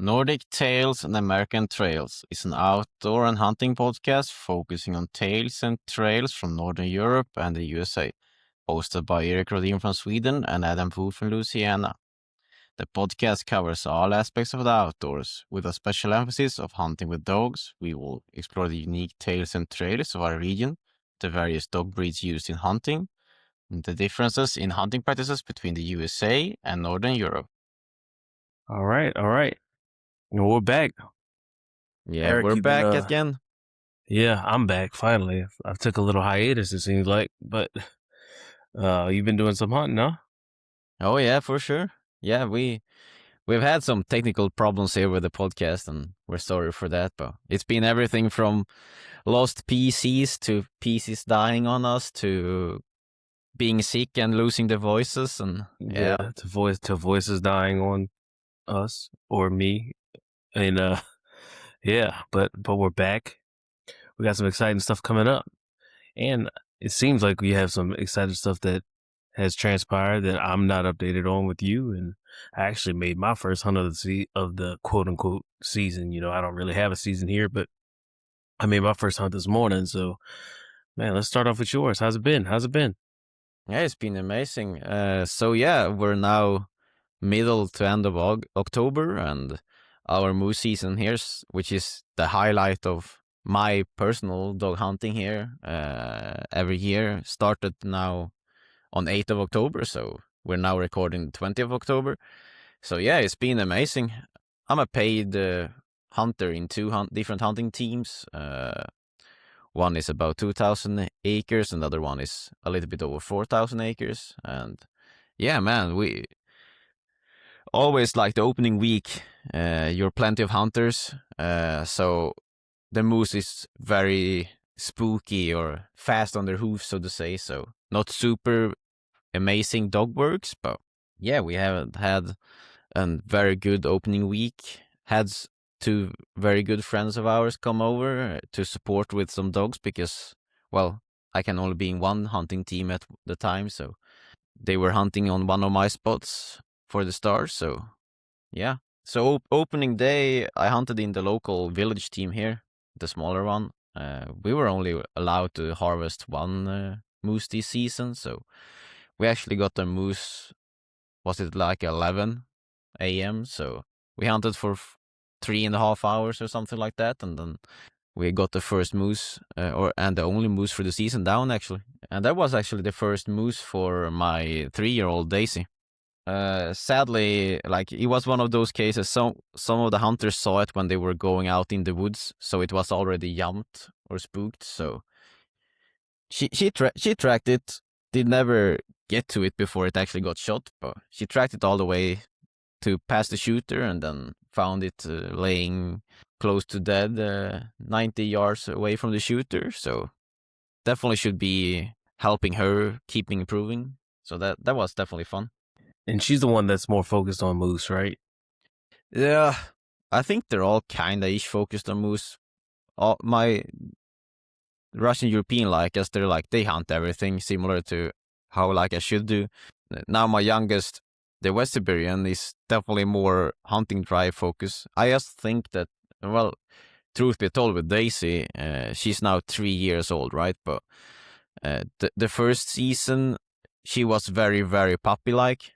Nordic Tales and American Trails is an outdoor and hunting podcast focusing on tales and trails from Northern Europe and the USA, hosted by Erik from Sweden and Adam Fu from Louisiana. The podcast covers all aspects of the outdoors, with a special emphasis of hunting with dogs. We will explore the unique tales and trails of our region, the various dog breeds used in hunting, and the differences in hunting practices between the USA and Northern Europe. All right. We're back. Yeah, Erik, we're you've been, back again. Yeah, I'm back finally. I took a little hiatus, it seems like, but you've been doing some hunting, huh? Oh yeah, for sure. Yeah, we've had some technical problems here with the podcast, and we're sorry for that. But it's been everything from lost PCs to PCs dying on us to being sick and losing the voices, and yeah. To voices dying on us or me, and yeah, but we're back. We got some exciting stuff coming up, and it seems like we have some exciting stuff that has transpired that I'm not updated on with you. And I actually made my first hunt of the quote unquote season. You know, I don't really have a season here, but I made my first hunt this morning. So, man, let's start off with yours. How's it been? Yeah, it's been amazing. So yeah, we're now middle to end of October, and our moose season here, which is the highlight of my personal dog hunting here every year, started now on 8th of October. So we're now recording 20th of October. So yeah, it's been amazing. I'm a paid hunter in two different hunting teams. One is about 2,000 acres, and the other one is a little bit over 4,000 acres. And yeah, man, we always like the opening week. You're plenty of hunters, so the moose is very spooky or fast on their hooves, so to say. So not super amazing dog works, but yeah, we have had a very good opening week. Had two very good friends of ours come over to support with some dogs because, well, I can only be in one hunting team at the time, so they were hunting on one of my spots for the stars. So yeah, so opening day I hunted in the local village team here, the smaller one. We were only allowed to harvest one moose this season, so we actually got the moose, was it like 11 a.m.? So we hunted for 3.5 hours or something like that, and then we got the first moose, and the only moose for the season down, actually. And that was actually the first moose for my 3-year-old Daisy. Sadly, like, it was one of those cases, some of the hunters saw it when they were going out in the woods, so it was already jumped or spooked, so she tracked it, did never get to it before it actually got shot, but she tracked it all the way to past the shooter and then found it laying close to dead, 90 yards away from the shooter. So definitely should be helping her keep improving. So that was definitely fun. And she's the one that's more focused on moose, right? Yeah, I think they're all kind of ish focused on moose. My Russian European Laikas, they hunt everything similar to how Laikas should do. Now my youngest, the West Siberian, is definitely more hunting drive focus. I just think that, well, truth be told, with Daisy, she's now 3 years old, right? But the first season, she was very, very puppy-like.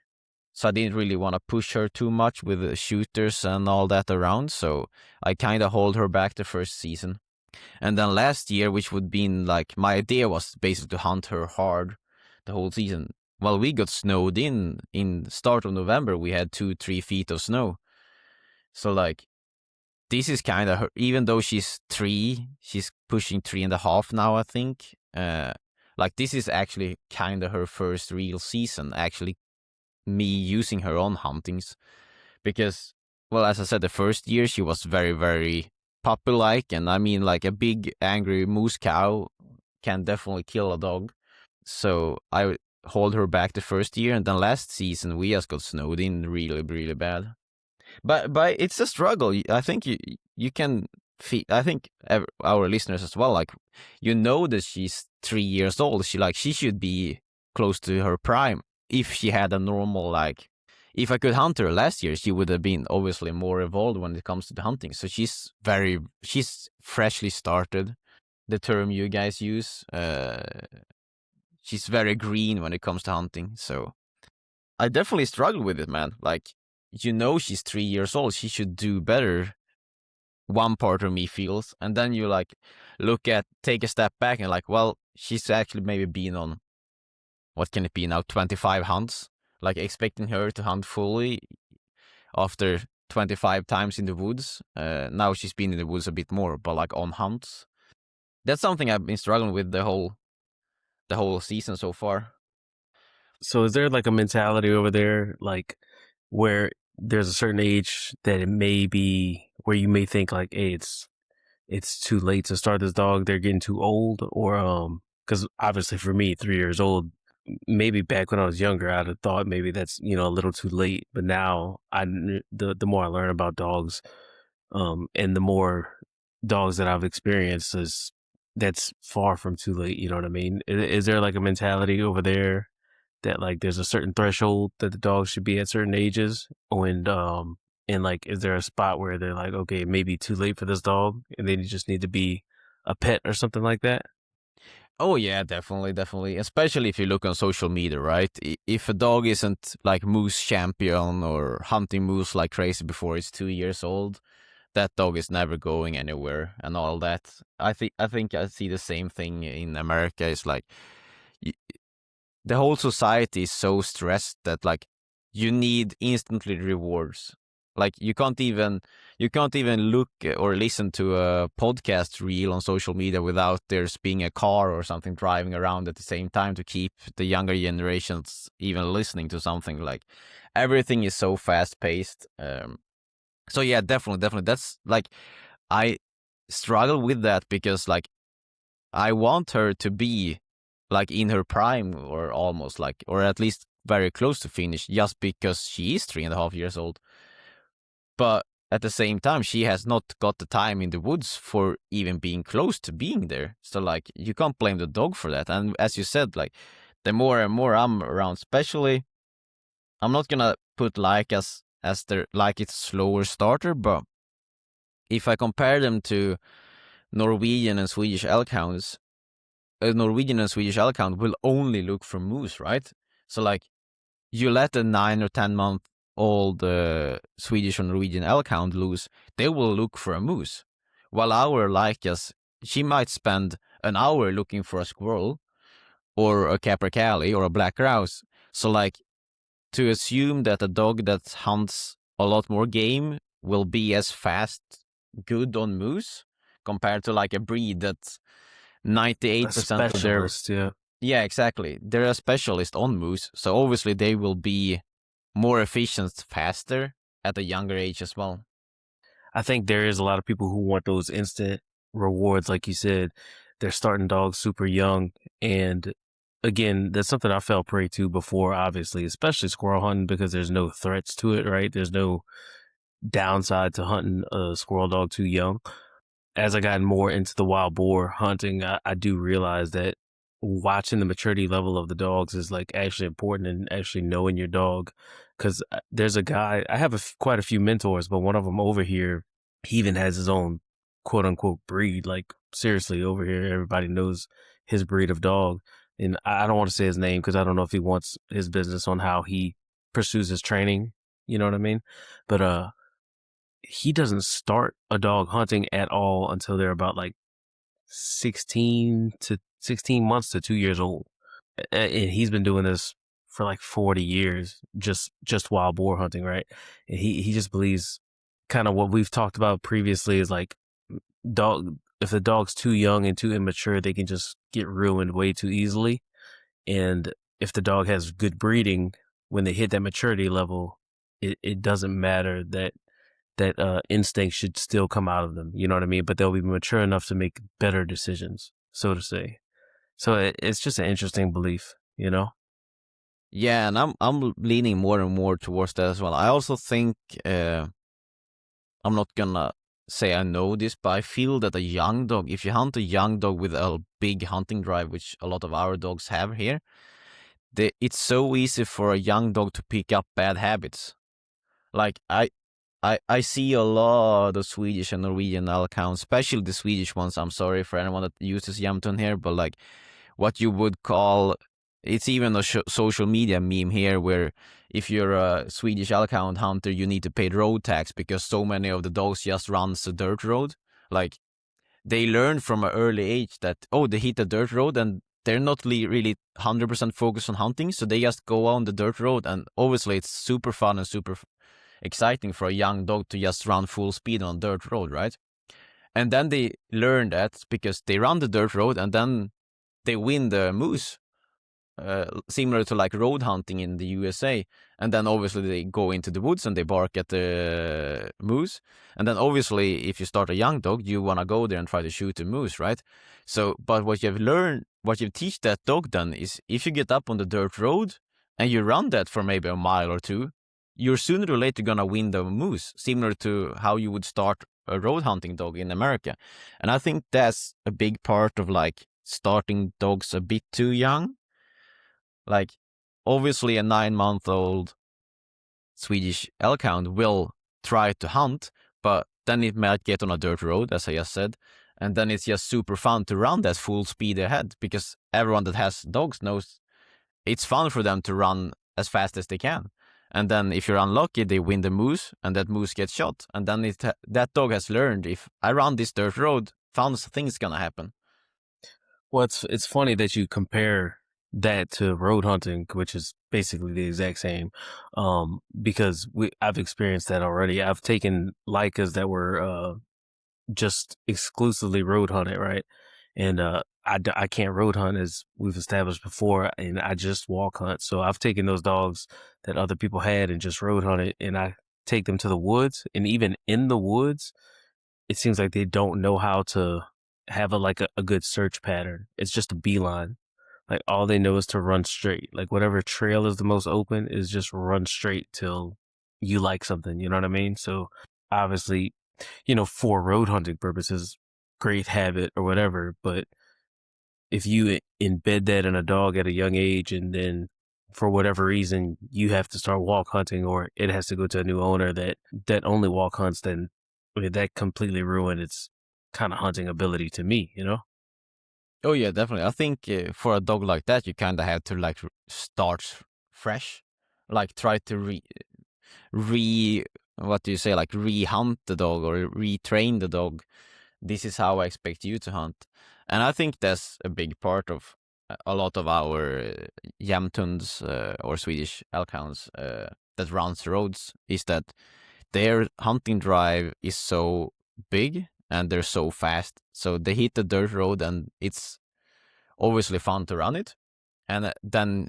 So I didn't really want to push her too much with the shooters and all that around. So I kind of hold her back the first season. And then last year, which would be like, my idea was basically to hunt her hard the whole season. Well, we got snowed in start of November. We had 2-3 feet of snow. So like, this is kind of her, even though she's 3, she's pushing 3.5 now, I think. Like, this is actually kind of her first real season, actually, me using her on huntings. Because, well, as I said, the first year she was very, very puppy-like, and I mean, like, a big angry moose cow can definitely kill a dog. So I hold her back the first year, and then last season we just got snowed in really, really bad. But it's a struggle. I think you can feel. I think our listeners as well. Like, you know that she's 3 years old. She should be close to her prime if she had a normal, like, if I could hunt her last year, she would have been obviously more evolved when it comes to the hunting. So she's freshly started, the term you guys use. She's very green when it comes to hunting. So I definitely struggle with it, man. Like, she's 3 years old. She should do better. One part of me feels, and then you like take a step back and like, well, she's actually maybe been on, what can it be now, 25 hunts. Like, expecting her to hunt fully after 25 times in the woods. Now she's been in the woods a bit more, but like on hunts. That's something I've been struggling with the whole season so far. So is there like a mentality over there, like where there's a certain age that it may be where you may think like, hey, it's too late to start this dog, they're getting too old, or because obviously for me, 3 years old, maybe back when I was younger, I'd have thought maybe that's a little too late. But now the more I learn about dogs, and the more dogs that I've experienced, is that's far from too late. You know what I mean? Is there like a mentality over there that like there's a certain threshold that the dog should be at certain ages, and like is there a spot where they're like, okay, it may be too late for this dog and then you just need to be a pet or something like that? Oh yeah, definitely. Especially if you look on social media, right? If a dog isn't like moose champion or hunting moose like crazy before it's 2 years old, that dog is never going anywhere and all that. I think I see the same thing in America. It's like the whole society is so stressed that like you need instantly rewards. Like you can't even look or listen to a podcast reel on social media without there's being a car or something driving around at the same time to keep the younger generations even listening to something. Like everything is so fast paced. So yeah, definitely. That's like, I struggle with that because like I want her to be like in her prime or almost like, or at least very close to finish, just because she is 3.5 years old. But at the same time, she has not got the time in the woods for even being close to being there. So like, you can't blame the dog for that. And as you said, like, the more and more I'm around, especially, I'm not gonna put Laikas as their like it's slower starter, but if I compare them to Norwegian and Swedish elkhounds, a Norwegian and Swedish elkhound will only look for moose, right? So like, you let a 9 or 10 month old Swedish or Norwegian elkhound loose, they will look for a moose. While our Laikas, she might spend an hour looking for a squirrel or a capercaillie or a black grouse. So like, to assume that a dog that hunts a lot more game will be as fast good on moose compared to like a breed that's A 98% of their, specialist, yeah. yeah, exactly, they're a specialist on moose, so obviously they will be more efficient faster at a younger age as well. I think there is a lot of people who want those instant rewards, like you said. They're starting dogs super young, and again, that's something I fell prey to before, obviously, especially squirrel hunting, because there's no threats to it, right? There's no downside to hunting a squirrel dog too young. As I got more into the wild boar hunting, I do realize that watching the maturity level of the dogs is like actually important, and actually knowing your dog. Because there's a guy, I have quite a few mentors, but one of them over here, he even has his own quote unquote breed. Like seriously, over here, everybody knows his breed of dog. And I don't want to say his name because I don't know if he wants his business on how he pursues his training. You know what I mean? But he doesn't start a dog hunting at all until they're about like 16 months to 2 years old. And he's been doing this for like 40 years, just wild boar hunting, right? And he just believes kind of what we've talked about previously is like, if the dog's too young and too immature, they can just get ruined way too easily. And if the dog has good breeding, when they hit that maturity level, it doesn't matter that instinct should still come out of them. You know what I mean? But they'll be mature enough to make better decisions, so to say. So it's just an interesting belief, you know? Yeah, and I'm leaning more and more towards that as well. I also think, I'm not gonna say I know this, but I feel that a young dog, if you hunt a young dog with a big hunting drive, which a lot of our dogs have here, it's so easy for a young dog to pick up bad habits. Like I see a lot of Swedish and Norwegian elkhounds, especially the Swedish ones. I'm sorry for anyone that uses Jämtund here, but like what you would call, it's even a social media meme here where if you're a Swedish elkhound hunter, you need to pay road tax because so many of the dogs just runs the dirt road. Like they learn from an early age that, oh, they hit the dirt road and they're not really 100% focused on hunting, so they just go on the dirt road, and obviously it's super fun and super exciting for a young dog to just run full speed on a dirt road, right? And then they learn that because they run the dirt road and then they win the moose, similar to like road hunting in the USA. And then obviously they go into the woods and they bark at the moose. And then obviously if you start a young dog, you want to go there and try to shoot the moose, right? So, but what you've learned, what you teach that dog then is if you get up on the dirt road and you run that for maybe a mile or two, you're sooner or later gonna win the moose, similar to how you would start a road hunting dog in America. And I think that's a big part of like starting dogs a bit too young. Like, obviously, a 9-month-old Swedish elkhound will try to hunt, but then it might get on a dirt road, as I just said, and then it's just super fun to run that full speed ahead because everyone that has dogs knows it's fun for them to run as fast as they can. And then if you're unlucky, they win the moose, and that moose gets shot. And then that dog has learned, if I run this dirt road, fun things gonna happen. Well, it's funny that you compare that to road hunting, which is basically the exact same, because I've experienced that already. I've taken Laikas that were just exclusively road hunted, right? And I can't road hunt, as we've established before, and I just walk hunt. So I've taken those dogs that other people had and just road hunted, and I take them to the woods, and even in the woods, it seems like they don't know how to have a good search pattern. It's just a beeline. Like all they know is to run straight. Like whatever trail is the most open is just run straight till you like something. You know what I mean? So obviously, for road hunting purposes, great habit or whatever. But if you embed that in a dog at a young age, and then for whatever reason you have to start walk hunting, or it has to go to a new owner that only walk hunts, then that completely ruined its kind of hunting ability to me. Oh yeah, definitely. I think for a dog like that, you kind of have to like start fresh, like try to what do you say, like re-hunt the dog or retrain the dog. This is how I expect you to hunt, and I think that's a big part of a lot of our Jämtunds or Swedish elkhounds that runs roads is that their hunting drive is so big and they're so fast. So they hit the dirt road and it's obviously fun to run it. And then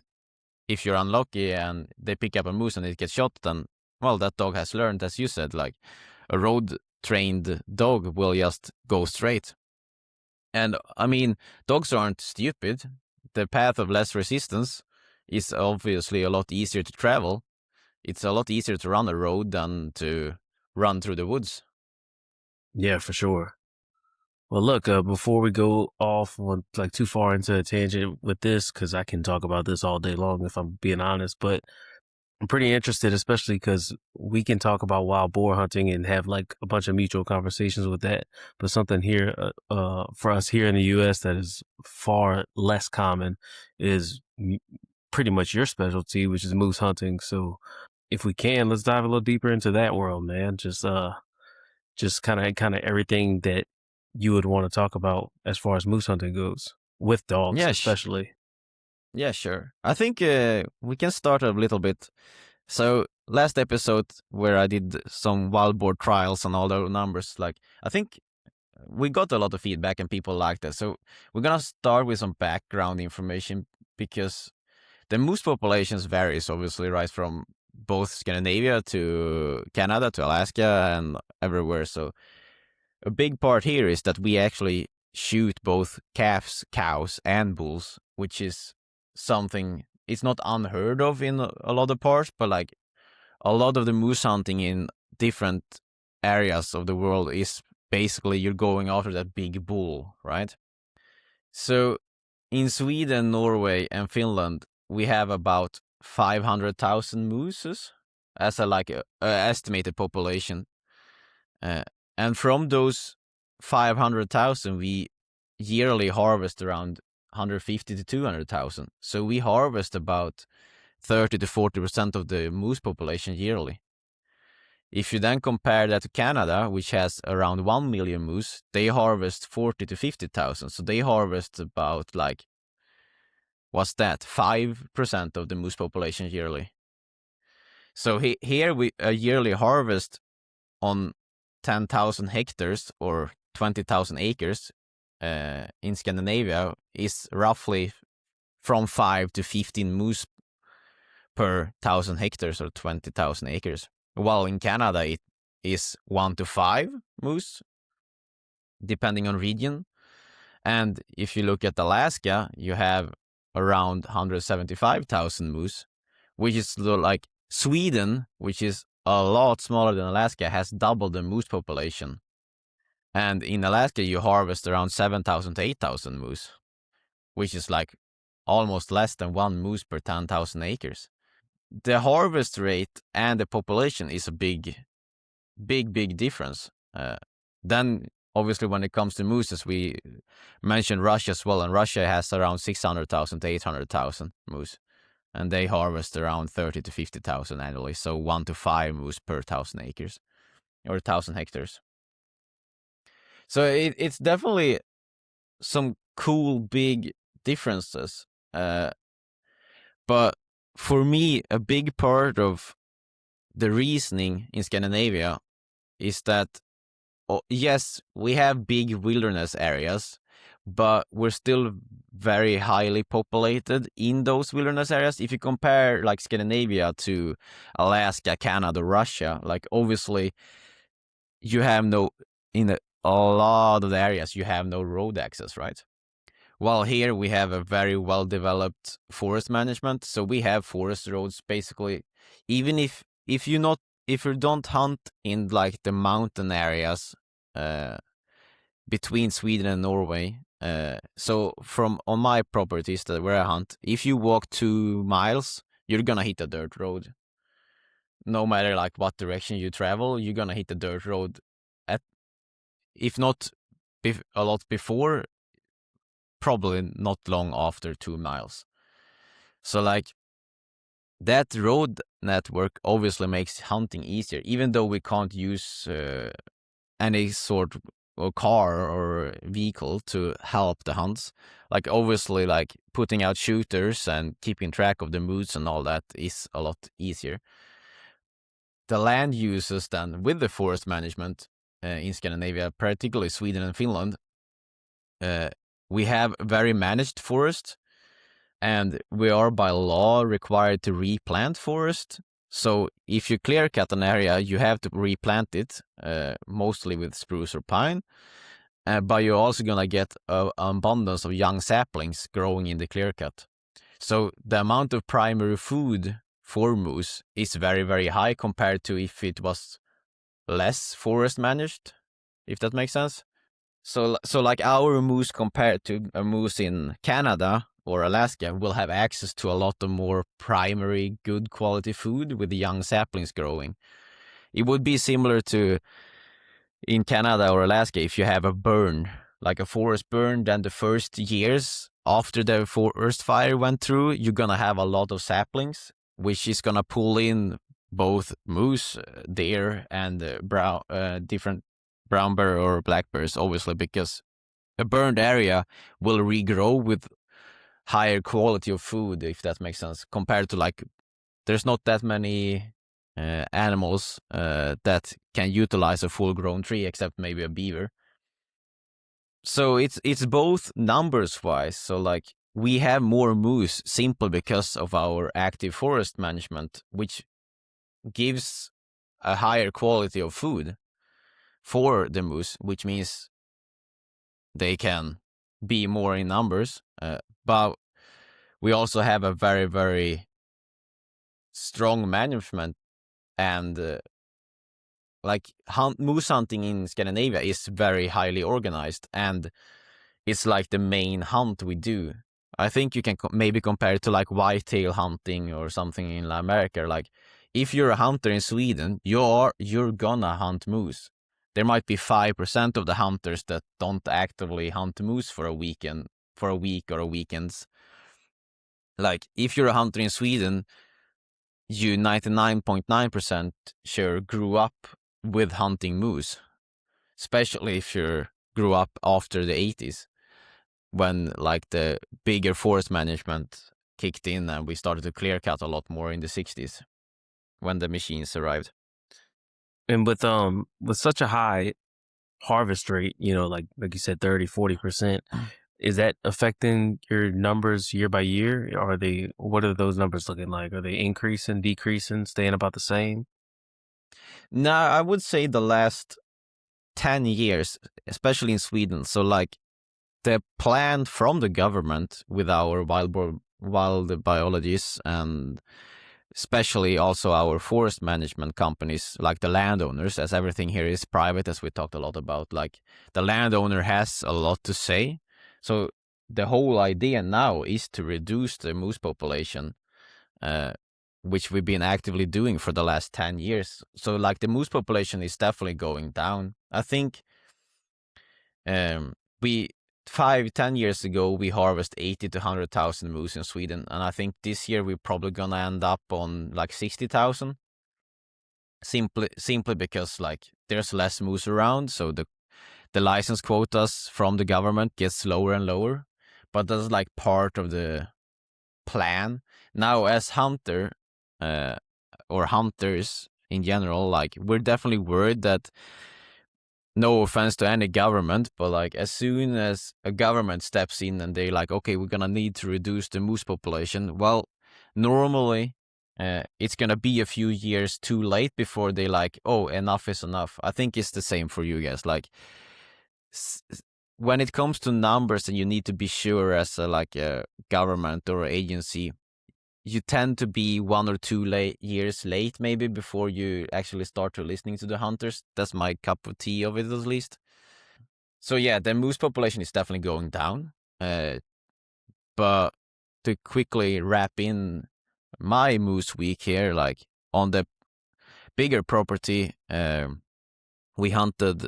if you're unlucky and they pick up a moose and it gets shot, then, well, that dog has learned, as you said, like a road trained dog will just go straight. And I mean, dogs aren't stupid. The path of less resistance is obviously a lot easier to travel. It's a lot easier to run a road than to run through the woods. Yeah, for sure. Well, look, before we go off on like too far into a tangent with this, because I can talk about this all day long if I'm being honest, but I'm pretty interested, especially because we can talk about wild boar hunting and have like a bunch of mutual conversations with that. But something here, for us here in the U.S. that is far less common is pretty much your specialty, which is moose hunting. So if we can, let's dive a little deeper into that world, man. Just kind of everything that you would want to talk about as far as moose hunting goes, with dogs Yeah, especially. yeah, sure. I think we can start a little bit. So last episode where I did some wild boar trials and all those numbers, like I think we got a lot of feedback and people liked that. So we're gonna start with some background information because the moose populations varies obviously, right, from both Scandinavia to Canada to Alaska and everywhere. So a big part here is that we actually shoot both calves, cows, and bulls, which is something, it's not unheard of in a lot of parts, but like a lot of the moose hunting in different areas of the world is basically you're going after that big bull, right? So in Sweden, Norway, and Finland, we have about 500,000 mooses as a estimated population. And from those 500,000, we yearly harvest around 150 to 200,000. So we harvest about 30 to 40% of the moose population yearly. If you then compare that to Canada, which has around 1 million moose, they harvest 40 to 50,000. So they harvest about what's that? 5% of the moose population yearly. So here we a yearly harvest on 10,000 hectares or 20,000 acres in Scandinavia is roughly from 5 to 15 moose per 1,000 hectares or 20,000 acres. While in Canada, it is 1 to 5 moose, depending on region. And if you look at Alaska, you have around 175,000 moose, which is like Sweden, which is a lot smaller than Alaska, has double the moose population. And in Alaska, you harvest around 7,000 to 8,000 moose, which is like almost less than 1 moose per 10,000 acres. The harvest rate and the population is a big difference. Then, obviously, when it comes to mooses, we mentioned Russia as well, and Russia has around 600,000 to 800,000 moose, and they harvest around 30 to 50,000 annually, so 1 to 5 moose per 1,000 acres or 1,000 hectares. So it's definitely some cool big differences. But for me, a big part of the reasoning in Scandinavia is that, yes, we have big wilderness areas, but we're still very highly populated in those wilderness areas. If you compare like Scandinavia to Alaska, Canada, Russia, like obviously you have in a lot of the areas, you have no road access, right? While here we have a very well-developed forest management, so we have forest roads basically. Even if you don't hunt in like the mountain areas between Sweden and Norway, so from on my properties that where I hunt, if you walk 2 miles, you're gonna hit a dirt road. No matter like what direction you travel, you're gonna hit the dirt road. If not a lot before, probably not long after 2 miles. So like that road network obviously makes hunting easier, even though we can't use any sort of car or vehicle to help the hunts. Like obviously like putting out shooters and keeping track of the moose and all that is a lot easier. The land uses then with the forest management in Scandinavia, particularly Sweden and Finland, we have very managed forest, and we are by law required to replant forest. So if you clear cut an area, you have to replant it, mostly with spruce or pine. But you're also gonna get an abundance of young saplings growing in the clear cut. So the amount of primary food for moose is very, very high compared to if it was less forest managed, if that makes sense. So like our moose compared to a moose in Canada or Alaska will have access to a lot of more primary good quality food with the young saplings growing. It would be similar to in Canada or Alaska if you have a burn, like a forest burn, then the first years after the forest fire went through, you're gonna have a lot of saplings, which is gonna pull in both moose, deer, and different brown bear or black bears, obviously, because a burned area will regrow with higher quality of food, if that makes sense, compared to like there's not that many animals that can utilize a full-grown tree except maybe a beaver. So it's both numbers wise. So like we have more moose simply because of our active forest management, which gives a higher quality of food for the moose, which means they can be more in numbers. But we also have a very, very strong management, and like moose hunting in Scandinavia is very highly organized, and it's like the main hunt we do. I think you can maybe compare it to like whitetail hunting or something in America. Like if you're a hunter in Sweden, you're gonna hunt moose. There might be 5% of the hunters that don't actively hunt moose for a weekend, for a week or a weekends. Like if you're a hunter in Sweden, you 99.9% sure grew up with hunting moose, especially if you grew up after the 80s when like the bigger forest management kicked in and we started to clear cut a lot more in the 60s when the machines arrived. And with such a high harvest rate, you know, like you said, 30-40%, is that affecting your numbers year by year? What are those numbers looking like? Are they increasing, decreasing, staying about the same? No, I would say the last 10 years, especially in Sweden. So like the plan from the government with our wild biologists and especially also our forest management companies, like the landowners, as everything here is private, as we talked a lot about, like the landowner has a lot to say. So the whole idea now is to reduce the moose population, which we've been actively doing for the last 10 years. So like the moose population is definitely going down. I think we 5-10 years ago we harvest 80 to 100,000 moose in Sweden, and I think this year we're probably gonna end up on like 60,000. Simply because like there's less moose around, so the license quotas from the government gets lower and lower. But that's like part of the plan. Now, as uh, or hunters in general, like we're definitely worried that, no offense to any government, but like as soon as a government steps in and they're like, okay, we're gonna need to reduce the moose population, well, normally it's gonna be a few years too late before they like, oh, enough is enough. I think it's the same for you guys. Like when it comes to numbers and you need to be sure as like a government or agency, you tend to be 1 or 2 years late maybe before you actually start to listening to the hunters. That's my cup of tea of it, at least. So yeah, the moose population is definitely going down. But to quickly wrap in my moose week here, like on the bigger property, we hunted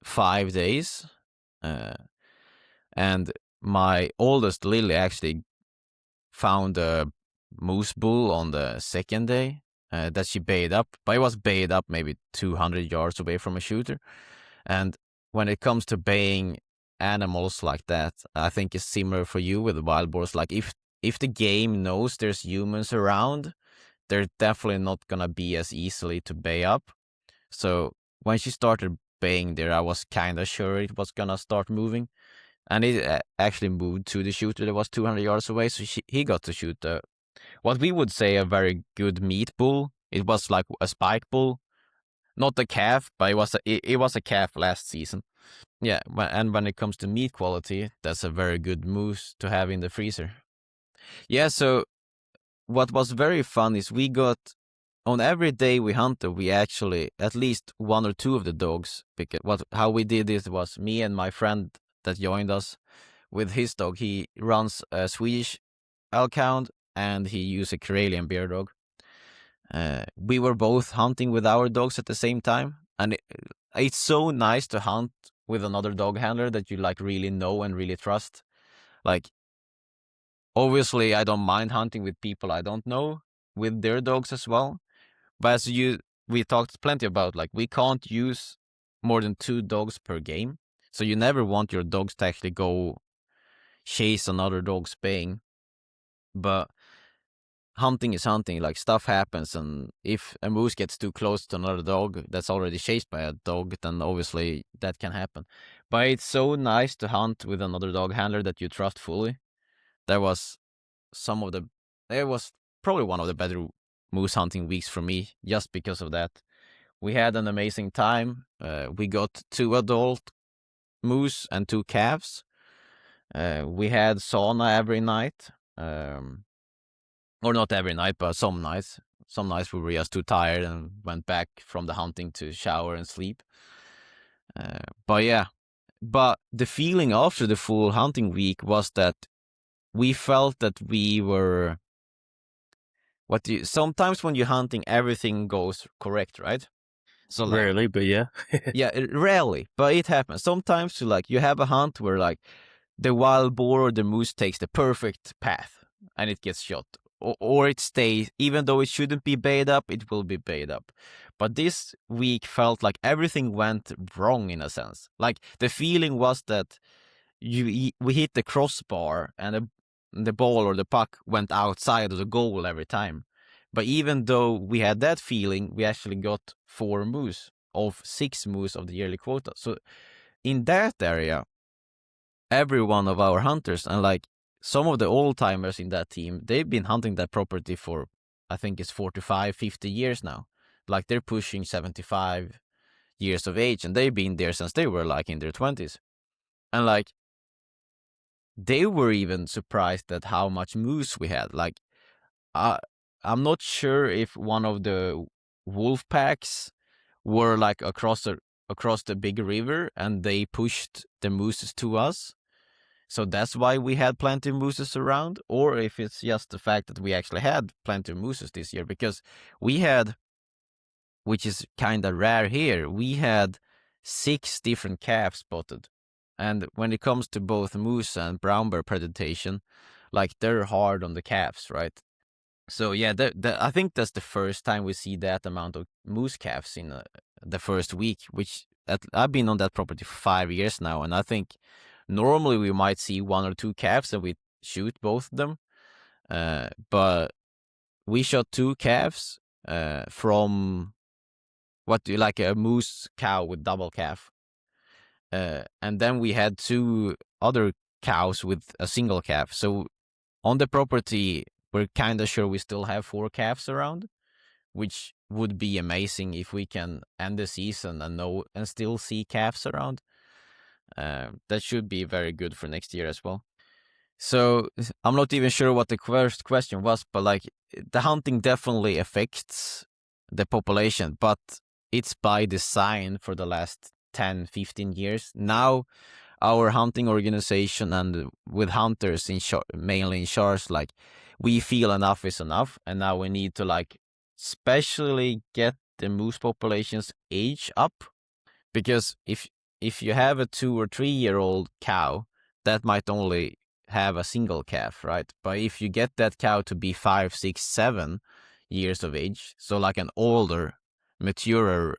5 days, and my oldest Lily actually found a moose bull on the second day that she bayed up, but it was bayed up maybe 200 yards away from a shooter. And when it comes to baying animals like that, I think it's similar for you with the wild boars. Like if the game knows there's humans around, they're definitely not gonna be as easily to bay up. So when she started baying there, I was kind of sure it was gonna start moving, and it actually moved to the shooter that was 200 yards away. So he got to shoot what we would say a very good meat bull. It was like a spike bull, not a calf, but it was a calf last season. Yeah, and when it comes to meat quality, that's a very good moose to have in the freezer. Yeah, so what was very fun is we got, on every day we hunted, we actually, at least 1 or 2 of the dogs, because how we did this was me and my friend that joined us with his dog. He runs a Swedish elkhound and he used a Karelian bear dog. We were both hunting with our dogs at the same time, and it's so nice to hunt with another dog handler that you like really know and really trust. Like, obviously, I don't mind hunting with people I don't know with their dogs as well. But as we talked plenty about, like we can't use more than 2 dogs per game, so you never want your dogs to actually go chase another dog baying. But hunting is hunting, like stuff happens, and if a moose gets too close to another dog that's already chased by a dog, then obviously that can happen. But it's so nice to hunt with another dog handler that you trust fully. That was it was probably one of the better moose hunting weeks for me, just because of that. We had an amazing time. We got 2 adult moose and 2 calves. We had sauna every night. Or not every night, but some nights. Some nights we were just too tired and went back from the hunting to shower and sleep. But yeah, but the feeling after the full hunting week was that we felt that we were sometimes when you're hunting, everything goes correct, right? So like, Rarely, but yeah. yeah, rarely, but it happens. Sometimes like you have a hunt where like the wild boar or the moose takes the perfect path and it gets shot. Or it stays, even though it shouldn't be bayed up, it will be bayed up. But this week felt like everything went wrong in a sense. Like the feeling was that we hit the crossbar and the ball or the puck went outside of the goal every time. But even though we had that feeling, we actually got 4 moose of 6 moose of the yearly quota. So in that area, every one of our hunters and like some of the old timers in that team, they've been hunting that property for, I think it's 45, 50 years now. Like they're pushing 75 years of age and they've been there since they were like in their 20s. And like they were even surprised at how much moose we had. Like, I'm not sure if one of the wolf packs were like across the big river and they pushed the mooses to us. So that's why we had plenty of mooses around, or if it's just the fact that we actually had plenty of mooses this year, because we had, which is kind of rare here, we had 6 different calves spotted. And when it comes to both moose and brown bear predation, like they're hard on the calves, right? So yeah, I think that's the first time we see that amount of moose calves in the first week, which I've been on that property for 5 years now, and I think normally we might see 1 or 2 calves and we shoot both of them. But we shot 2 calves from like a moose cow with double calf. And then we had 2 other cows with a single calf. So on the property, we're kind of sure we still have 4 calves around, which would be amazing if we can end the season and still see calves around. That should be very good for next year as well. So I'm not even sure what the first question was, but like the hunting definitely affects the population, but it's by design for the last 10, 15 years. Now our hunting organization and with hunters mainly in charge, like we feel enough is enough, and now we need to like especially get the moose populations age up, because if you have a 2 or 3-year-old cow, that might only have a single calf, right? But if you get that cow to be 5, 6, 7 years of age, so like an older, maturer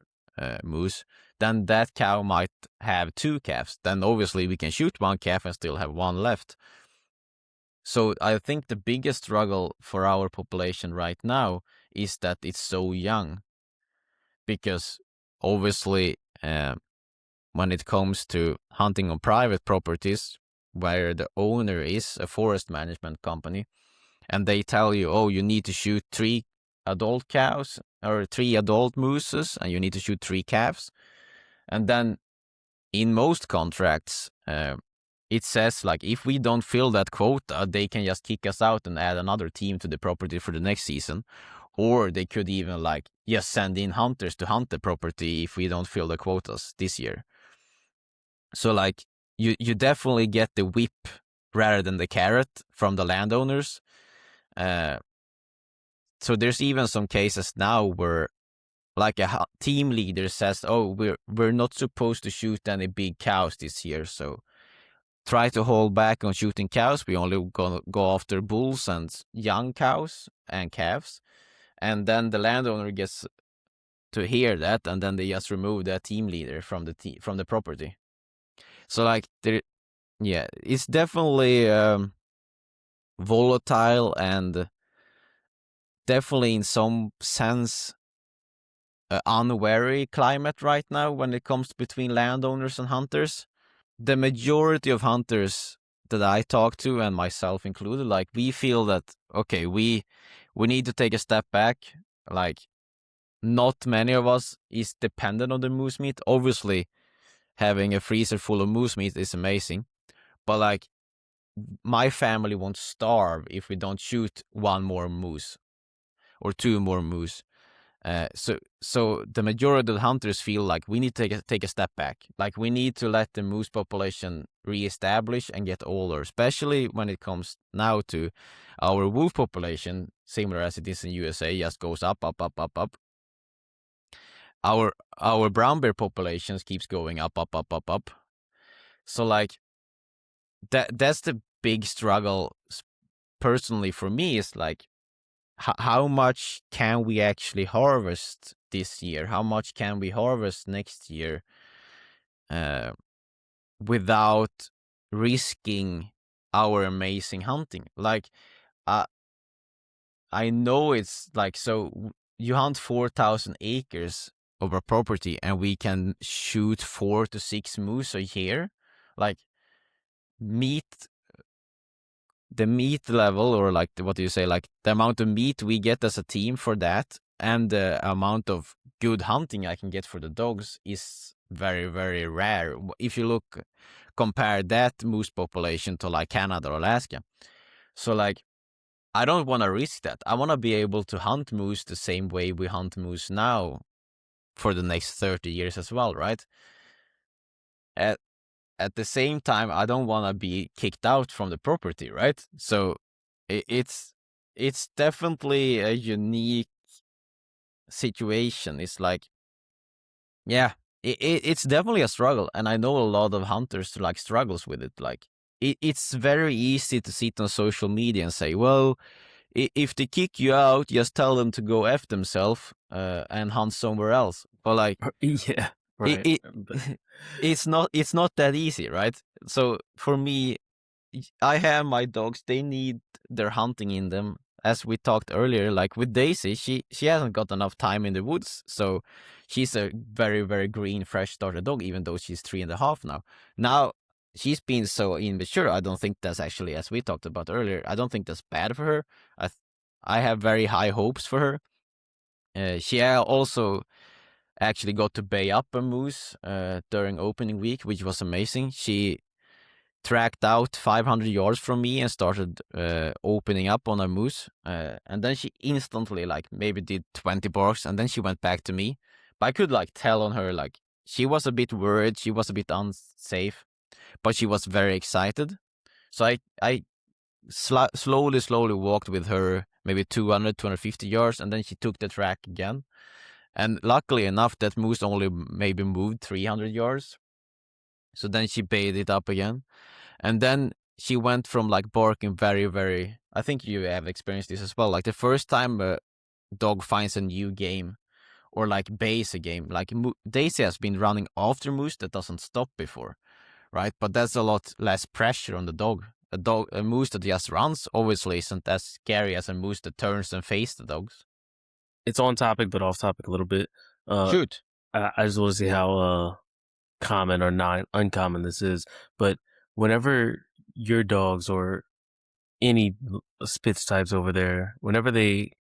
moose, then that cow might have 2 calves. Then obviously we can shoot 1 calf and still have 1 left. So I think the biggest struggle for our population right now is that it's so young, because obviously when it comes to hunting on private properties where the owner is a forest management company and they tell you, oh, you need to shoot 3 adult cows or 3 adult mooses and you need to shoot 3 calves. And then in most contracts, it says like if we don't fill that quota, they can just kick us out and add another team to the property for the next season. Or they could even like just send in hunters to hunt the property if we don't fill the quotas this year. So like you definitely get the whip rather than the carrot from the landowners. So there's even some cases now where like a team leader says, "Oh, we're not supposed to shoot any big cows this year, so try to hold back on shooting cows. We only gonna go after bulls and young cows and calves." And then the landowner gets to hear that, and then they just remove that team leader from the property. So like it's definitely volatile and definitely in some sense unwary climate right now when it comes between landowners and hunters. The majority of hunters that I talk to, and myself included, like we feel that okay, we need to take a step back. Like not many of us is dependent on the moose meat. Obviously, having a freezer full of moose meat is amazing, but like my family won't starve if we don't shoot 1 more moose or 2 more moose. So the majority of the hunters feel like we need to take a step back. Like we need to let the moose population reestablish and get older, especially when it comes now to our wolf population, similar as it is in USA, just goes up, up, up, up, up. Our brown bear populations keeps going up, up, up, up, up. So like that's the big struggle personally for me, is like how much can we actually harvest this year? How much can we harvest next year without risking our amazing hunting? Like, I know it's like, so you hunt 4,000 acres of a property and we can shoot 4 to 6 moose a year. Like, the meat level, or like what do you say, like the amount of meat we get as a team for that, and the amount of good hunting I can get for the dogs is very, very rare. If you compare that moose population to like Canada or Alaska. So like, I don't want to risk that. I want to be able to hunt moose the same way we hunt moose now for the next 30 years as well, right? At the same time, I don't want to be kicked out from the property, right? So it's definitely a unique situation. It's like, yeah, it's definitely a struggle, and I know a lot of hunters like struggles with it. Like, it's very easy to sit on social media and say, well, if they kick you out, just tell them to go F themselves and hunt somewhere else. But like, Yeah, right. it's not that easy, right? So for me, I have my dogs. They need their hunting in them. As we talked earlier, like with Daisy, she hasn't got enough time in the woods, so she's a very, very green, fresh starter dog, even though she's 3.5 now. Now she's been so immature. I don't think that's actually, as we talked about earlier, I don't think that's bad for her. I have very high hopes for her. She also actually got to bay up a moose during opening week, which was amazing. She tracked out 500 yards from me and started opening up on a moose. And then she instantly, like, maybe did 20 barks, and then she went back to me. But I could, like, tell on her, like, she was a bit worried, she was a bit unsafe, but she was very excited. So I slowly walked with her, maybe 200, 250 yards, and then she took the track again. And luckily enough, that moose only maybe moved 300 yards. So then she bayed it up again. And then she went from like barking very, very, I think you have experienced this as well. Like the first time a dog finds a new game or like bays a game, like Daisy has been running after moose that doesn't stop before, right? But that's a lot less pressure on the dog. A moose that just runs obviously isn't as scary as a moose that turns and faces the dogs. It's on topic, but off topic a little bit. Shoot. I just want to see how common or not uncommon this is. But whenever your dogs or any Spitz types over there, whenever they,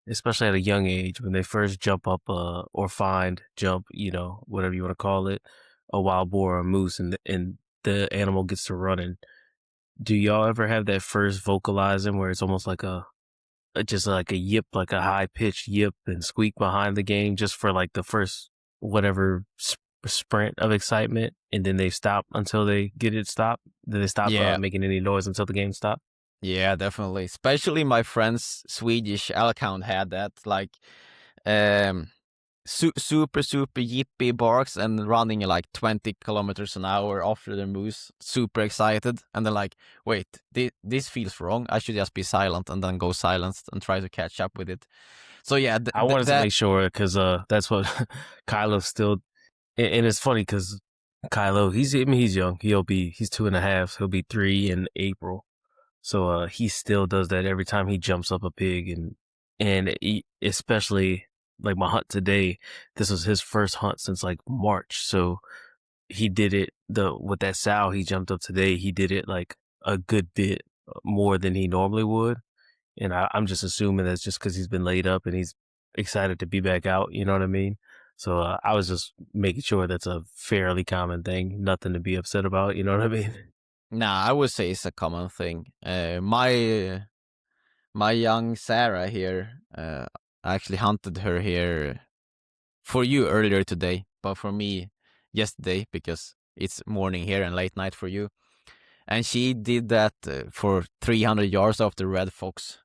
especially at a young age, when they first jump up or jump, whatever you want to call it, a wild boar or a moose, and the animal gets to running, do y'all ever have that first vocalizing where it's almost like just like a yip, like a high pitched yip and squeak behind the game, just for like the first whatever sprint of excitement, and then they stop until they get it stopped? Then they stop making any noise until the game stops? Yeah, definitely. Especially my friend's Swedish elkhound had that, like, super yippy barks and running like 20 kilometers an hour after the moose, super excited. And they're like, wait, this feels wrong. I should just be silent, and then go silenced and try to catch up with it. So yeah, I wanted to make sure, because that's what Kylo still, and it's funny because Kylo, he's young. He's 2.5. So he'll be 3 in April. So he still does that every time he jumps up a pig, and especially like my hunt today. This was his first hunt since like March. So he did it with that sow he jumped up today. He did it like a good bit more than he normally would, and I'm just assuming that's just because he's been laid up and he's excited to be back out. You know what I mean? So I was just making sure that's a fairly common thing, nothing to be upset about. You know what I mean? Nah, I would say it's a common thing. My young Sarah here, I actually hunted her here for you earlier today, but for me yesterday because it's morning here and late night for you. And she did that for 300 yards of the red fox.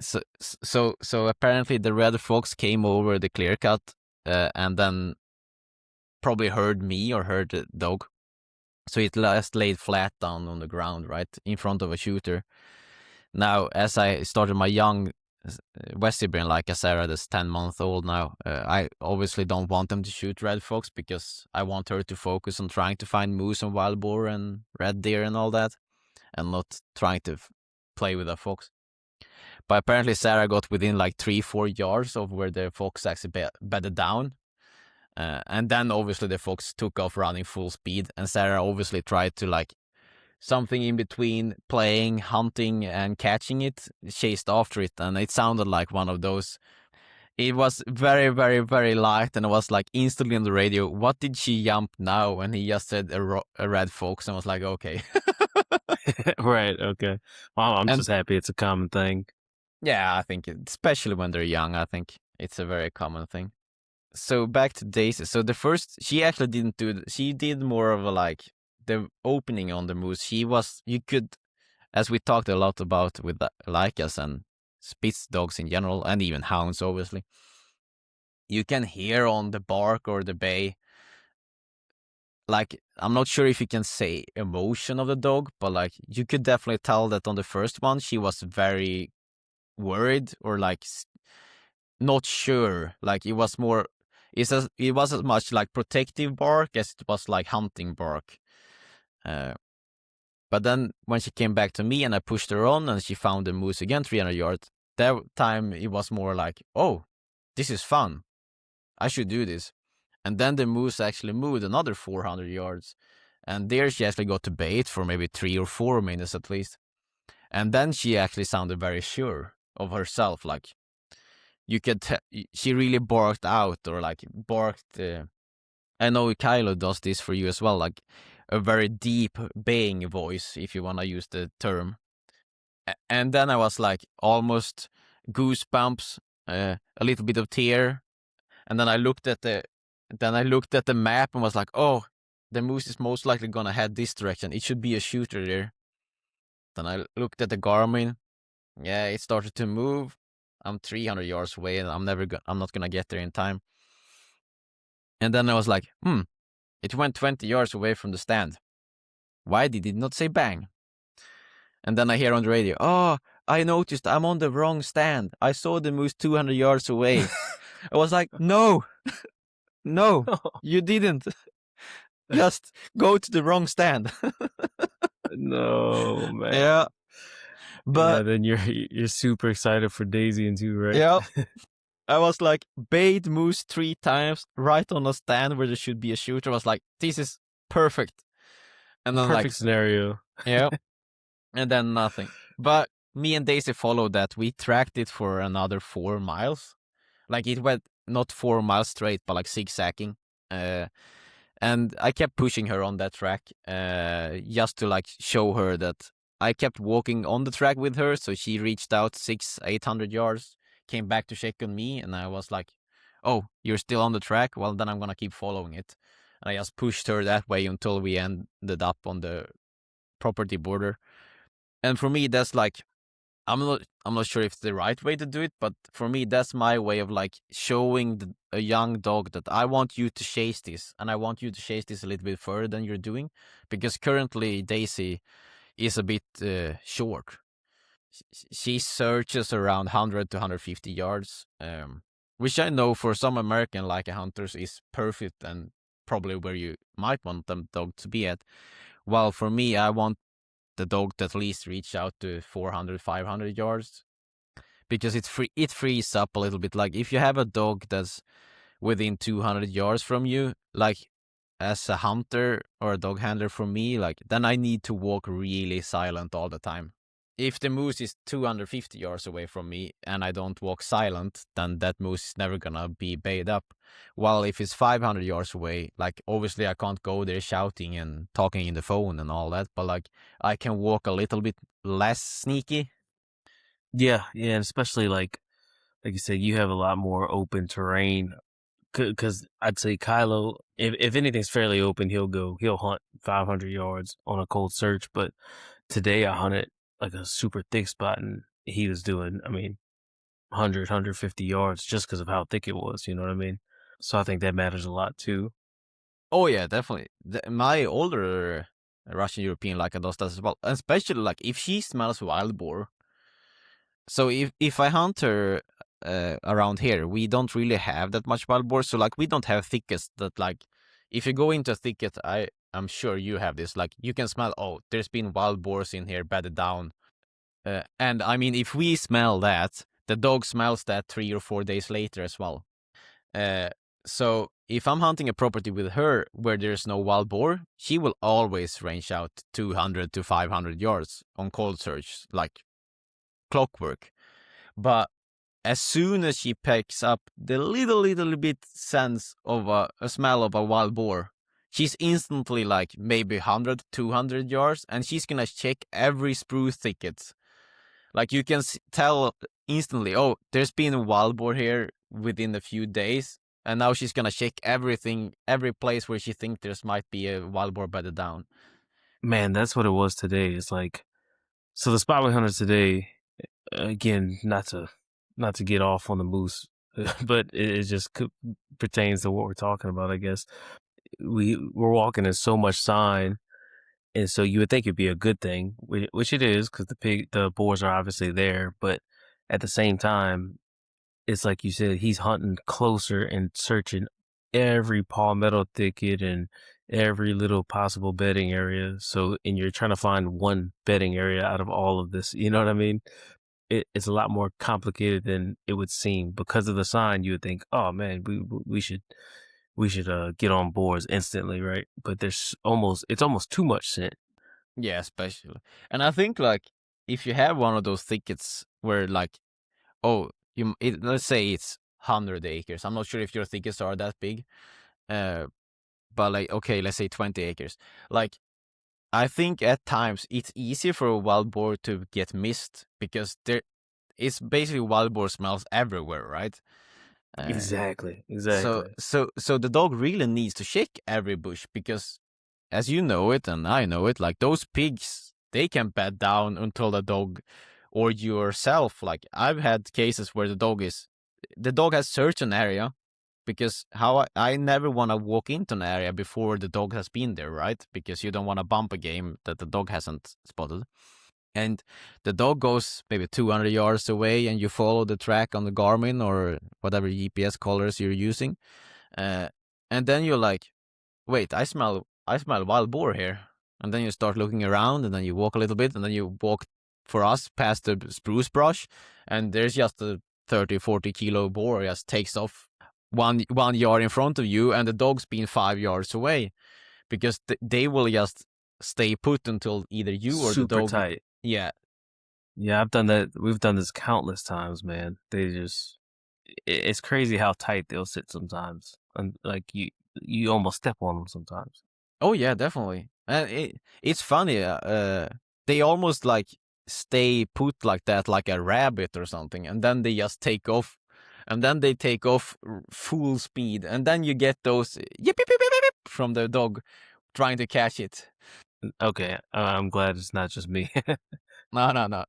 So apparently the red fox came over the clear cut and then probably heard me or heard the dog. So it just laid flat down on the ground, right in front of a shooter. Now, as I started my young West Siberian Laikas Sarah, that's 10 months old now, I obviously don't want them to shoot red fox because I want her to focus on trying to find moose and wild boar and red deer and all that, and not trying to play with a fox. But apparently Sarah got within like 3-4 yards of where the fox actually bedded down. And then obviously the fox took off running full speed, and Sarah obviously tried to like something in between playing, hunting, and catching it, chased after it, and it sounded like one of those. It was very, very, very light, and it was like instantly on the radio, what did she jump now? And he just said a red fox, and I was like, okay. Right. Okay. Well, I'm And just happy it's a common thing. yeah, I think, especially when they're young, I think it's a very common thing. So back to Daisy. So the first, she actually didn't do, she did more of a like, the opening on the moose. You could, as we talked a lot about with Laikas and Spitz dogs in general, and even hounds, obviously, you can hear on the bark or the bay, like, I'm not sure if you can say emotion of the dog, but like, you could definitely tell that on the first one, she was very worried or like not sure. Like, it was more, it was as much like protective bark as it was like hunting bark. But then when she came back to me and I pushed her on and she found the moose again 300 yards, that time it was more like, oh, this is fun. I should do this. And then the moose actually moved another 400 yards. And there she actually got to bait for maybe 3 or 4 minutes at least. And then she actually sounded very sure of herself. Like, you could she really barked out or like barked. I know Kylo does this for you as well, like a very deep baying voice, if you want to use the term. And then I was like almost goosebumps, a little bit of tear, and then I looked at the map and was like, oh, the moose is most likely gonna head this direction. It should be a shooter there. Then I looked at the Garmin. Yeah, it started to move. I'm 300 yards away, and I'm not gonna get there in time. And then I was like, it went 20 yards away from the stand. Why did it not say bang? And then I hear on the radio, oh, I noticed I'm on the wrong stand. I saw the moose 200 yards away. I was like, no, no, you didn't. Just go to the wrong stand. No, man. Yeah. But then you're super excited for Daisy and you, right? yeah. I was like, bait moose 3 times right on a stand where there should be a shooter. I was like, this is perfect. And then perfect scenario. Yeah. And then nothing. But me and Daisy followed that. We tracked it for another 4 miles. Like, it went not 4 miles straight, but like zigzagging. And I kept pushing her on that track just to like show her that I kept walking on the track with her. So she reached out 600-800 yards, came back to check on me, and I was like, oh, you're still on the track? Well, then I'm going to keep following it. And I just pushed her that way until we ended up on the property border. And for me, that's like, I'm not sure if it's the right way to do it, but for me, that's my way of like showing a young dog that I want you to chase this, and I want you to chase this a little bit further than you're doing, because currently Daisy is a bit short. She searches around 100 to 150 yards, which I know for some American Leica hunters is perfect and probably where you might want the dog to be at. While for me, I want the dog to at least reach out to 400, 500 yards, because it frees up a little bit. Like, if you have a dog that's within 200 yards from you, like as a hunter or a dog handler for me, like, then I need to walk really silent all the time. If the moose is 250 yards away from me and I don't walk silent, then that moose is never gonna be bayed up. While if it's 500 yards away, like, obviously I can't go there shouting and talking in the phone and all that, but like, I can walk a little bit less sneaky. Yeah, and especially like like you said, you have a lot more open terrain. Because I'd say Kylo, if anything's fairly open, he'll hunt 500 yards on a cold search. But today I hunted like a super thick spot, and he was doing, I mean, 100, 150 yards just because of how thick it was. You know what I mean? So I think that matters a lot too. Oh yeah, definitely. My older Russian European Leica does that as well, especially like if she smells wild boar. So if I hunt her around here, we don't really have that much wild boar. So like we don't have thickets that like if you go into a thicket, I'm sure you have this. Like you can smell. Oh, there's been wild boars in here, bedded down. And I mean, if we smell that, the dog smells that 3 or 4 days later as well. Uh, so if I'm hunting a property with her where there's no wild boar, she will always range out 200 to 500 yards on cold search, like clockwork. But as soon as she picks up the little bit sense of a smell of a wild boar, she's instantly like maybe 100, 200 yards, and she's gonna check every spruce thicket. Like you can tell instantly, oh, there's been a wild boar here within a few days, and now she's gonna check everything, every place where she thinks there might be a wild boar bedded down. Man, that's what it was today. It's like, so the spot we hunted today, again, not to get off on the moose, but it just pertains to what we're talking about, I guess. We're walking in so much sign, and so you would think it'd be a good thing, which it is, because the boars are obviously there. But at the same time, it's like you said, he's hunting closer and searching every palmetto thicket and every little possible bedding area. So, and you're trying to find one bedding area out of all of this. You know what I mean? It's a lot more complicated than it would seem. Because of the sign, you would think, oh man, we should get on boards instantly, right? But it's almost too much scent. Yeah, especially. And I think like if you have one of those thickets where like, oh, let's say it's 100 acres. I'm not sure if your thickets are that big, but like okay, let's say 20 acres. Like I think at times it's easier for a wild boar to get missed because it's basically wild boar smells everywhere, right? Uh, Exactly, so exactly. so the dog really needs to shake every bush because, as you know it and I know it, like those pigs, they can bed down until the dog or yourself. Like I've had cases where the dog has searched an area because I never want to walk into an area before the dog has been there, right? Because you don't want to bump a game that the dog hasn't spotted. And the dog goes maybe 200 yards away, and you follow the track on the Garmin or whatever GPS collars you're using, uh, and then you're like, "Wait, I smell wild boar here." And then you start looking around, and then you walk a little bit, and then you walk for us past the spruce brush, and there's just a 30, 40 kilo boar just takes off 1 yard in front of you, and the dog's been 5 yards away because they will just stay put until either you or the Super dog. tight. Yeah. Yeah, I've done that. We've done this countless times, man. It's crazy how tight they'll sit sometimes. And like you almost step on them sometimes. Oh yeah, definitely. And it's funny. They almost like stay put like that, like a rabbit or something, and then they just take off, and then they take off full speed, and then you get those yip, yip, yip, yip, yip from the dog trying to catch it. Okay, I'm glad it's not just me. No, no, no.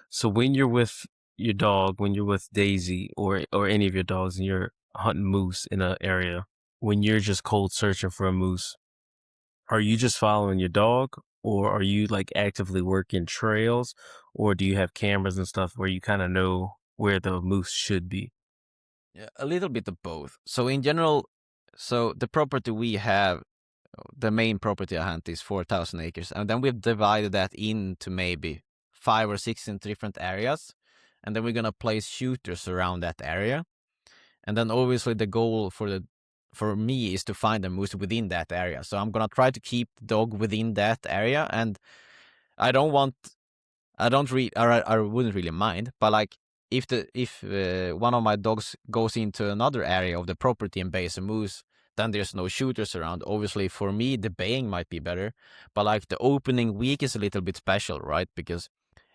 So when you're with your dog, when you're with Daisy or any of your dogs, and you're hunting moose in an area, when you're just cold searching for a moose, are you just following your dog, or are you like actively working trails, or do you have cameras and stuff where you kind of know where the moose should be? Yeah, a little bit of both. So in general, so the property we have, the main property I hunt is 4,000 acres, and then we've divided that into maybe 5 or 6 in different areas, and then we're gonna place shooters around that area, and then obviously the goal for me is to find a moose within that area. So I'm gonna try to keep the dog within that area, and I don't want I don't really, I wouldn't really mind, but like if one of my dogs goes into another area of the property and bays a moose, then there's no shooters around. Obviously, for me, the baying might be better, but like the opening week is a little bit special, right? Because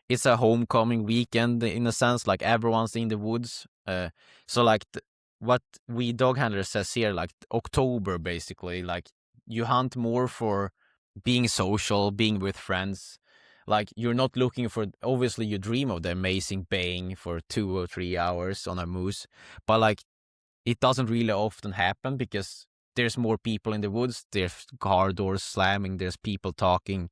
it's a homecoming weekend in a sense, like everyone's in the woods. So like what we dog handlers says here, like October basically, like you hunt more for being social, being with friends. Like you're not looking for, obviously you dream of the amazing baying for 2 or 3 hours on a moose, but like it doesn't really often happen because there's more people in the woods, there's car doors slamming, there's people talking,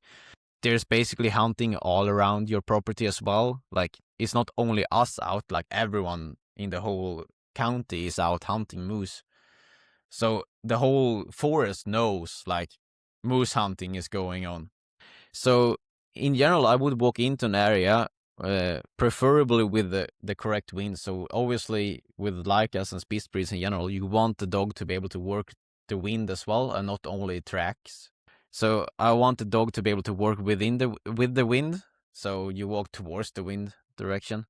there's basically hunting all around your property as well. Like it's not only us out, like everyone in the whole county is out hunting moose. So the whole forest knows like moose hunting is going on. So in general, I would walk into an area, preferably with the correct wind. So obviously with Laikas and Spitz breeds in general, you want the dog to be able to work the wind as well, and not only tracks. So I want the dog to be able to work with the wind. So you walk towards the wind direction,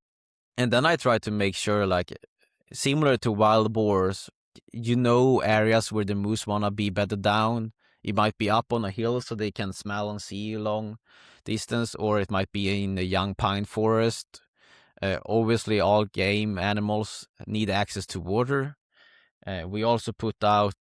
and then I try to make sure, like similar to wild boars, areas where the moose wanna be bedded down. It might be up on a hill so they can smell and see long distance, or it might be in a young pine forest. Obviously, all game animals need access to water. We also put out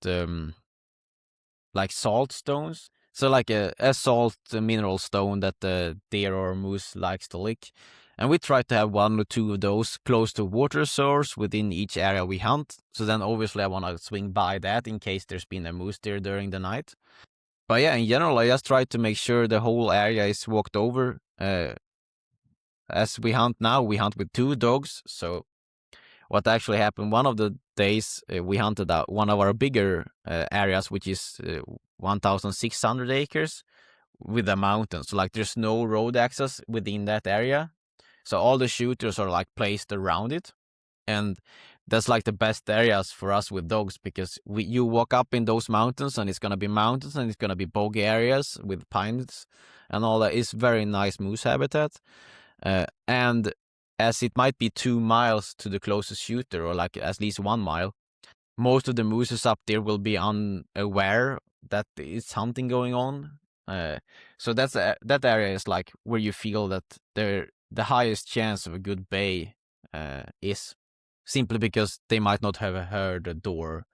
like salt stones. So like a salt mineral stone that the deer or moose likes to lick. And we try to have 1 or 2 of those close to water source within each area we hunt. So then obviously I want to swing by that in case there's been a moose there during the night. But yeah, in general, I just try to make sure the whole area is walked over. As we hunt now, we hunt with 2 dogs. So what actually happened, one of the days we hunted out one of our bigger areas, which is 1,600 acres with a mountain. So like there's no road access within that area. So all the shooters are like placed around it. And that's like the best areas for us with dogs, because you walk up in those mountains and it's going to be mountains and it's going to be boggy areas with pines and all that. It's very nice moose habitat. And as it might be 2 miles to the closest shooter, or like at least 1 mile, most of the mooses up there will be unaware that it's hunting going on. So that area is like where you feel that the highest chance of a good bay is, simply because they might not have heard a door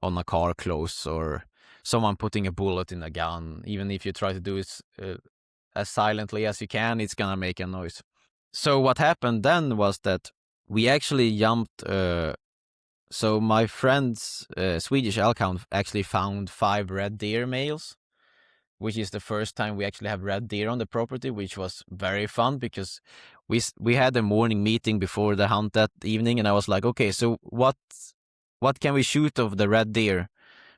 on a car close, or someone putting a bullet in a gun. Even if you try to do it as silently as you can, it's gonna make a noise. So what happened then was that we actually jumped. So my friend's Swedish elkhound actually found 5 red deer males, which is the first time we actually have red deer on the property, which was very fun because we had a morning meeting before the hunt that evening, and I was like, okay, so what can we shoot of the red deer?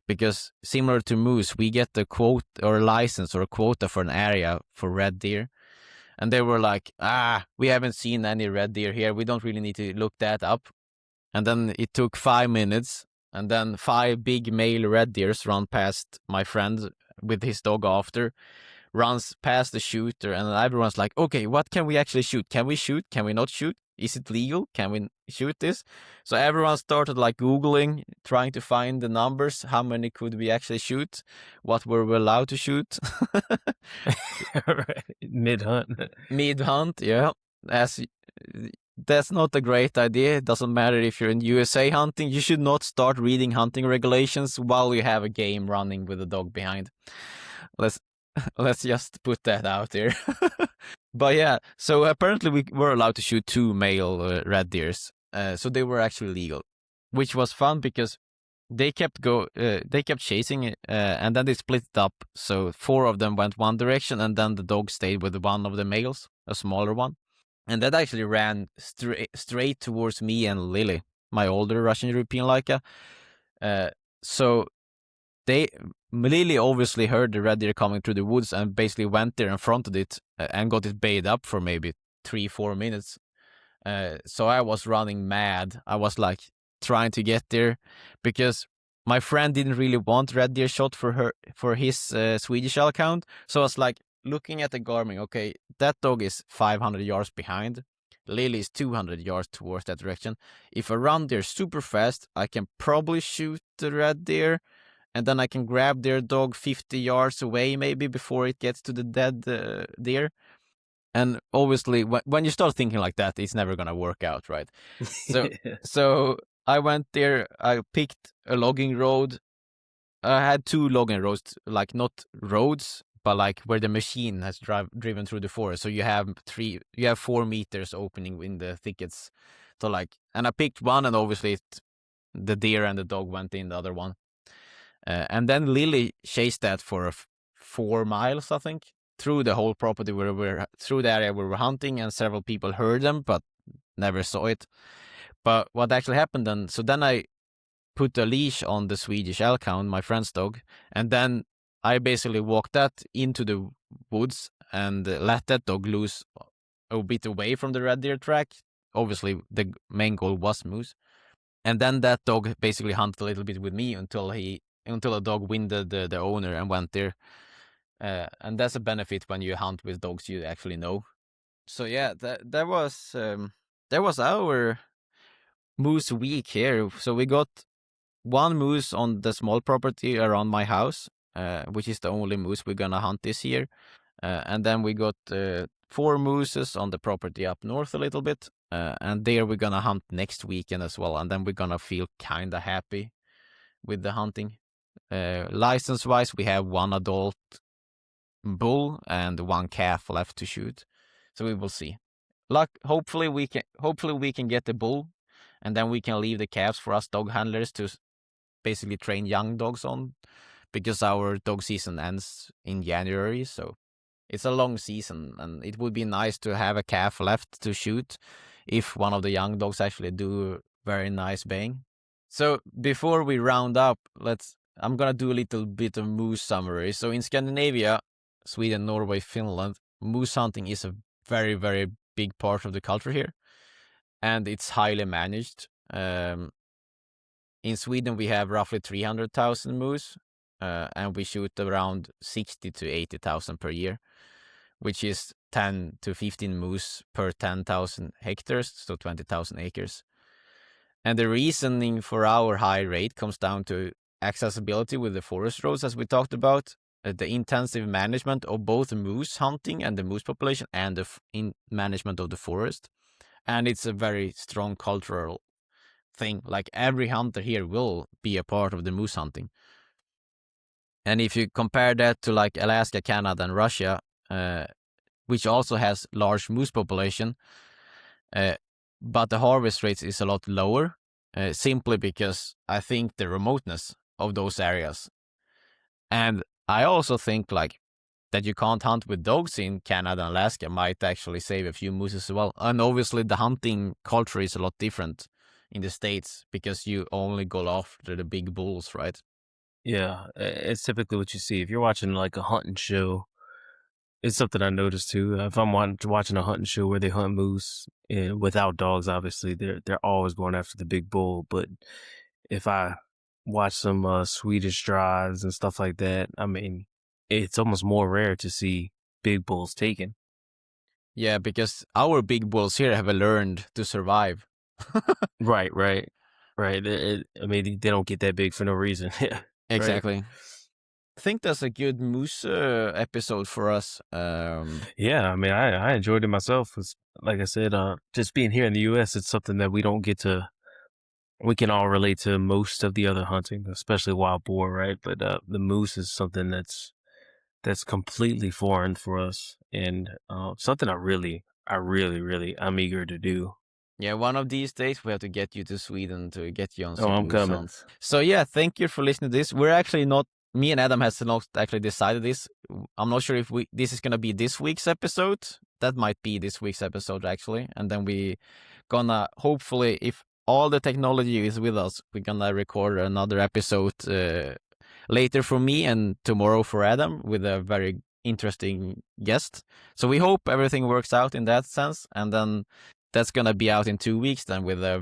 Because similar to moose, we get the quote or license or a quota for an area for red deer. And they were like, we haven't seen any red deer here. We don't really need to look that up. And then it took 5 minutes, and then 5 big male red deers run past my friend with his dog after, runs past the shooter, and everyone's like, okay, what can we actually shoot? Can we shoot? Can we not shoot? Is it legal? Can we shoot this? So everyone started like Googling, trying to find the numbers. How many could we actually shoot? What were we allowed to shoot? Mid-hunt. Mid-hunt, yeah. That's not a great idea. It doesn't matter if you're in USA hunting. You should not start reading hunting regulations while you have a game running with a dog behind. Let's just put that out there. But yeah, so apparently we were allowed to shoot 2 male red deers. So they were actually legal, which was fun because they kept chasing it, and then they split it up. So 4 of them went one direction, and then the dog stayed with one of the males, a smaller one. And that actually ran straight towards me and Lily, my older Russian European Laika. So Lily obviously heard the red deer coming through the woods and basically went there and fronted it and got it bayed up for maybe 3-4 minutes. So I was running mad. I was like trying to get there because my friend didn't really want red deer shot for his Swedish elkhound. So I was like looking at the Garmin. Okay, that dog is 500 yards behind. Lily is 200 yards towards that direction. If I run there super fast, I can probably shoot the red deer, and then I can grab their dog 50 yards away maybe before it gets to the dead deer. And obviously, when you start thinking like that, it's never gonna work out, right? So so I went there. I picked a logging road. I had two logging roads, like not roads, but like where the machine has driven through the forest. So you have 4 meters opening in the thickets. So like, and I picked one, and obviously the deer and the dog went in the other one. And then Lily chased that for 4 miles, I think, through the whole property through the area where we were hunting, and several people heard them but never saw it. But what actually happened then? So then I put a leash on the Swedish elkhound, my friend's dog, and then I basically walked that into the woods and let that dog loose a bit away from the red deer track. Obviously, the main goal was moose. And then that dog basically hunted a little bit with me until the dog winded the owner and went there. And that's a benefit when you hunt with dogs you actually know. So yeah, that was our moose week here. So we got one moose on the small property around my house, which is the only moose we're gonna hunt this year. And then we got 4 mooses on the property up north a little bit. And there we're gonna hunt next weekend as well. And then we're gonna feel kind of happy with the hunting. License-wise, we have 1 adult bull and 1 calf left to shoot. So we will see. Hopefully we can get the bull, and then we can leave the calves for us dog handlers to basically train young dogs on, because our dog season ends in January. So it's a long season, and it would be nice to have a calf left to shoot if one of the young dogs actually do very nice baying. So before we round up, I'm gonna do a little bit of moose summary. So in Scandinavia, Sweden, Norway, Finland, moose hunting is a very, very big part of the culture here, and it's highly managed. In Sweden, we have roughly 300,000 moose, and we shoot around 60 to 80,000 per year, which is 10 to 15 moose per 10,000 hectares, so 20,000 acres. And the reasoning for our high rate comes down to accessibility with the forest roads, as we talked about, the intensive management of both moose hunting and the moose population, and the management of the forest. And it's a very strong cultural thing. Like, every hunter here will be a part of the moose hunting. And if you compare that to like Alaska, Canada, and Russia, which also has large moose population, but the harvest rates is a lot lower, simply because I think the remoteness of those areas. And I also think like that you can't hunt with dogs in Canada and Alaska might actually save a few mooses as well. And obviously the hunting culture is a lot different in the States, because you only go after the big bulls, right? Yeah, it's typically what you see if you're watching like a hunting show. It's something I noticed too. If I'm watching a hunting show where they hunt moose and without dogs, obviously they're always going after the big bull. But if I watch some Swedish drives and stuff like that, I mean, it's almost more rare to see big bulls taken. Yeah, because our big bulls here have learned to survive. Right. I mean, they don't get that big for no reason. Yeah, Exactly. Right. I think that's a good moose episode for us. Yeah, I mean, I enjoyed it myself. Like I said, just being here in the U.S., it's something that we don't get to. We can all relate to most of the other hunting, especially wild boar, right? But the moose is something that's completely foreign for us, and something I'm eager to do. Yeah, one of these days we have to get you to Sweden to get you on Oh, some I'm moose coming. hunts. So yeah, thank you for listening to this. We're actually not, me and Adam has not actually decided this. I'm not sure if this is gonna be this week's episode. That might be this week's episode actually, and then we gonna, hopefully, if all the technology is with us, we're gonna record another episode later for me and tomorrow for Adam with a very interesting guest. So we hope everything works out in that sense, and then that's gonna be out in 2 weeks then with a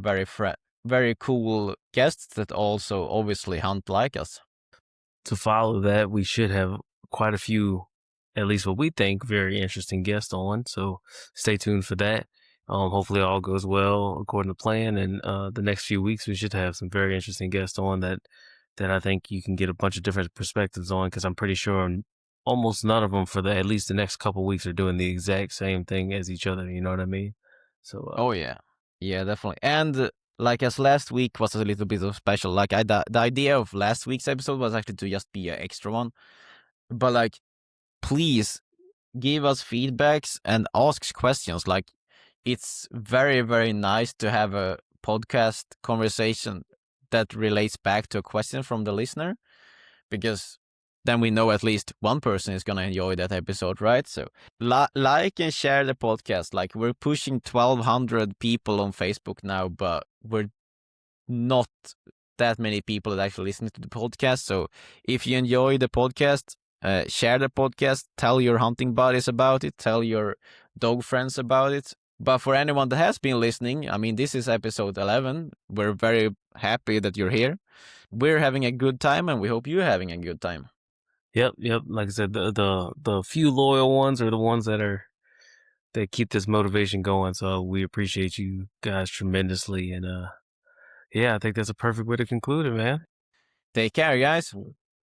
very cool guest that also obviously hunt like us. To follow that, we should have quite a few, at least what we think, very interesting guests on. So stay tuned for that. Hopefully all goes well according to plan, and the next few weeks we should have some very interesting guests on that I think you can get a bunch of different perspectives on, because I'm pretty sure almost none of them for at least the next couple weeks are doing the exact same thing as each other. You know what I mean? So Oh yeah, yeah, definitely. And like as last week was a little bit of special. Like the idea of last week's episode was actually to just be an extra one. But like, please give us feedbacks and ask questions. Like, it's very, very nice to have a podcast conversation that relates back to a question from the listener, because then we know at least one person is going to enjoy that episode, right? So like and share the podcast. Like, we're pushing 1,200 people on Facebook now, but we're not that many people that actually listen to the podcast. So if you enjoy the podcast, share the podcast, tell your hunting buddies about it, tell your dog friends about it. But for anyone that has been listening, I mean, this is episode 11. We're very happy that you're here. We're having a good time, and we hope you're having a good time. Yep. Like I said, the few loyal ones are the ones that keep this motivation going. So we appreciate you guys tremendously. And yeah, I think that's a perfect way to conclude it, man. Take care, guys.